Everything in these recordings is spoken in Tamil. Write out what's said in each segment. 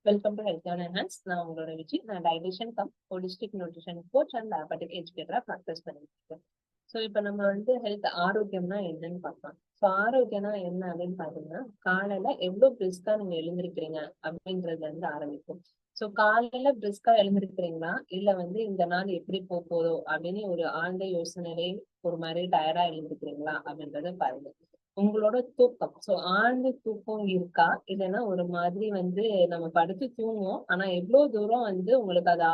Welcome to health on enhance. நான் உங்களோட விஜய். நான் dietitian cum holistic nutrition coach and diabetic எஜுகேட்டரா ப்ராக்டிஸ் பண்ணிட்டு இருக்கேன். ஸோ இப்போ நம்ம வந்து ஹெல்த் ஆரோக்கியம்னா என்னன்னு பார்க்கலாம். ஸோ ஆரோக்கியம்னா என்ன அப்படின்னு பார்த்தீங்கன்னா, காலையில எவ்வளோ பிரிஸ்கா நீங்க எழுந்திருக்கிறீங்க அப்படின்றதுல இருந்து ஆரம்பிக்கும். ஸோ காலையில பிரிஸ்கா எழுந்திருக்கிறீங்களா, இல்ல வந்து இந்த நாள் எப்படி போதோ அப்படின்னு ஒரு ஆழ்ந்த யோசனையிலே ஒரு மாதிரி டயர்டா எழுந்திருக்கிறீங்களா அப்படின்றத பாருங்க. உங்களோட தூக்கம், சோ ஆழ்ந்த தூக்கம் இருக்கா, இல்லைன்னா ஒரு மாதிரி வந்து நம்ம படுத்து தூங்குவோம், ஆனா எவ்வளவு தூரம் வந்து உங்களுக்கு அது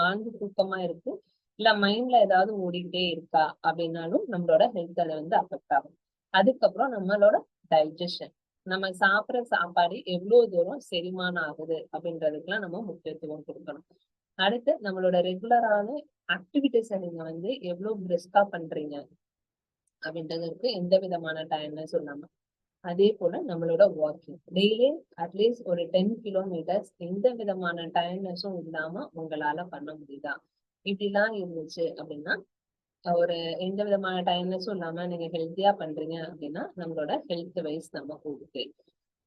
ஆழ்ந்த தூக்கமா இருக்கு, இல்ல மைண்ட்ல ஏதாவது ஓடிக்கிட்டே இருக்கா அப்படின்னாலும் நம்மளோட ஹெல்த் அதை வந்து அஃபெக்ட் ஆகும். அதுக்கப்புறம் நம்மளோட டைஜஷன், நம்ம சாப்பிடுற சாப்பாடு எவ்வளவு தூரம் செரிமானம் ஆகுது அப்படின்றதுக்கெல்லாம் நம்ம முக்கியத்துவம் கொடுக்கணும். அடுத்து நம்மளோட ரெகுலரான ஆக்டிவிட்டிஸை நீங்க வந்து எவ்வளவு பிரிஸ்கா பண்றீங்க அப்படின்றதுக்கு எந்த விதமான டயர்னஸ் இல்லாம, அதே போல நம்மளோட வாக்கிங் டெய்லி அட்லீஸ்ட் ஒரு 10 கிலோமீட்டர்ஸ் எந்த விதமான டயர்னஸும் இல்லாம உங்களால பண்ண முடியுதா? இப்படிலாம் இருந்துச்சு அப்படின்னா, ஒரு எந்த விதமான டயர்னஸும் இல்லாம நீங்க ஹெல்த்தியா பண்றீங்க அப்படின்னா நம்மளோட ஹெல்த் வைஸ் நம்ம ஓகே.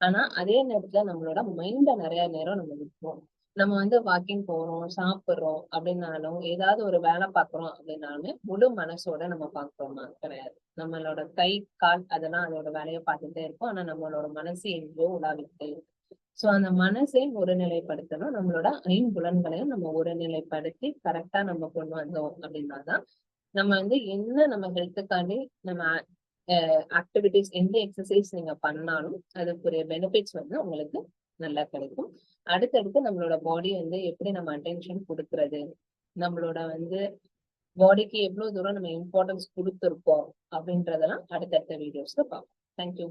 ஆனா அதே நேரத்துல நம்மளோட மைண்ட நிறைய நேரம் நம்ம விட்டுருவோம். நம்ம வந்து வாக்கிங் போறோம், சாப்பிடுறோம் அப்படின்னாலும், ஏதாவது ஒரு வேலை பார்க்கிறோம் அப்படின்னாலுமே முழு மனசோட நம்ம பார்க்கிறோமா? கிடையாது. நம்மளோட கை, கால் அதெல்லாம் அதோட வேலையை பார்த்துட்டே இருக்கும். ஆனா நம்மளோட மனசு எங்கேயோ உலாவிட்டே இருக்கும். சோ அந்த மனசையும் ஒருநிலைப்படுத்தணும். நம்மளோட ஐம்புலன்களையும் நம்ம ஒருநிலைப்படுத்தி கரெக்டா நம்ம கொண்டு வந்தோம் அப்படின்னாதான் நம்ம வந்து என்ன நம்ம ஹெல்த்துக்காண்டி நம்ம ஆக்டிவிட்டிஸ் எந்த எக்ஸசைஸ் நீங்க பண்ணாலும் அதுக்குரிய பெனிஃபிட்ஸ் வந்து உங்களுக்கு நல்லா கிடைக்கும். அடுத்தடுத்து நம்மளோட பாடி வந்து எப்படி நம்ம அட்டென்ஷன் கொடுக்கறது, நம்மளோட வந்து பாடிக்கு எவ்வளவு தூரம் நம்ம இம்பார்ட்டன்ஸ் கொடுத்துருக்கோம் அப்படின்றதெல்லாம் அடுத்தடுத்த வீடியோஸ்ல பார்ப்போம். தேங்க்யூ.